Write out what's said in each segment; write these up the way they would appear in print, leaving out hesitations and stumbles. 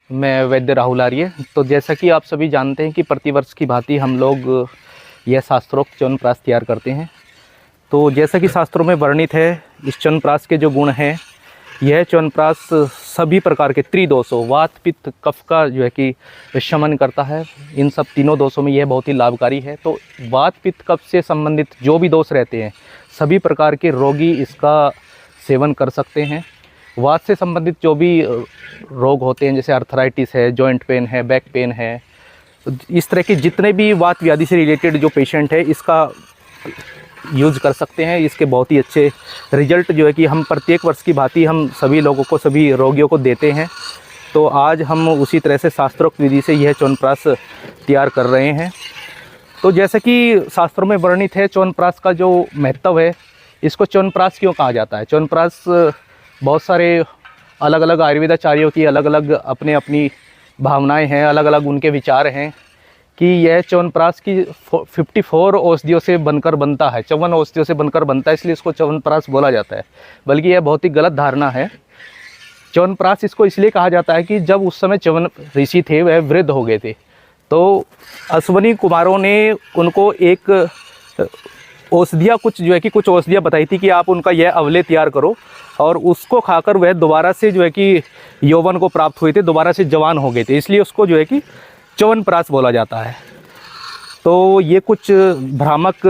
मैं वैद्य राहुल आर्य। तो जैसा कि आप सभी जानते हैं कि प्रतिवर्ष की भांति हम लोग यह शास्त्रोक्त च्यवनप्राश तैयार करते हैं। तो जैसा कि शास्त्रों में वर्णित है, इस च्यवनप्राश के जो गुण हैं, यह च्यवनप्राश सभी प्रकार के त्रिदोषों वात पित्त कफ का जो है कि शमन करता है। इन सब तीनों दोषों में यह बहुत ही लाभकारी है। तो वात पित्त कफ से संबंधित जो भी दोष रहते हैं, सभी प्रकार के रोगी इसका सेवन कर सकते हैं। वात से संबंधित जो भी रोग होते हैं, जैसे अर्थराइटिस है, जॉइंट पेन है, बैक पेन है, इस तरह के जितने भी वात व्याधि से रिलेटेड जो पेशेंट है, इसका यूज़ कर सकते हैं। इसके बहुत ही अच्छे रिजल्ट जो है कि हम प्रत्येक वर्ष की भांति हम सभी लोगों को, सभी रोगियों को देते हैं। तो आज हम उसी तरह से शास्त्रोक्त विधि से यह च्यवनप्राश तैयार कर रहे हैं। तो जैसे कि शास्त्रों में वर्णित है, च्यवनप्राश का जो महत्व है, इसको च्यवनप्राश क्यों कहा जाता है। च्यवनप्राश बहुत सारे अलग अलग आयुर्वेदाचार्यों की अलग अलग अपनी भावनाएं हैं, अलग अलग उनके विचार हैं कि यह च्यवनप्राश की 54 औषधियों से बनकर बनता है, 54 औषधियों से बनकर बनता है, इसलिए इसको च्यवनप्राश बोला जाता है। बल्कि यह बहुत ही गलत धारणा है। च्यवनप्राश इसको इसलिए कहा जाता है कि जब उस समय च्यवन ऋषि थे, वह वृद्ध हो गए थे, तो अश्वनी कुमारों ने उनको एक औषधियाँ कुछ जो है कि कुछ औषधियाँ बताई थी कि आप उनका यह अवले तैयार करो, और उसको खाकर वह दोबारा से जो है कि यौवन को प्राप्त हुए थे, दोबारा से जवान हो गए थे, इसलिए उसको जो है कि च्यवनप्राश बोला जाता है। तो ये कुछ भ्रामक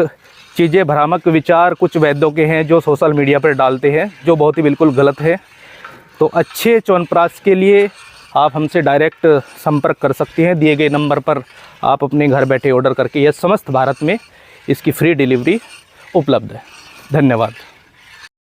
चीज़ें, भ्रामक विचार कुछ वैद्यों के हैं जो सोशल मीडिया पर डालते हैं, जो बहुत ही बिल्कुल गलत है। तो अच्छे च्यवनप्राश के लिए आप हमसे डायरेक्ट संपर्क कर सकते हैं। दिए गए नंबर पर आप अपने घर बैठे ऑर्डर करके, यह समस्त भारत में इसकी फ्री डिलीवरी उपलब्ध है। धन्यवाद।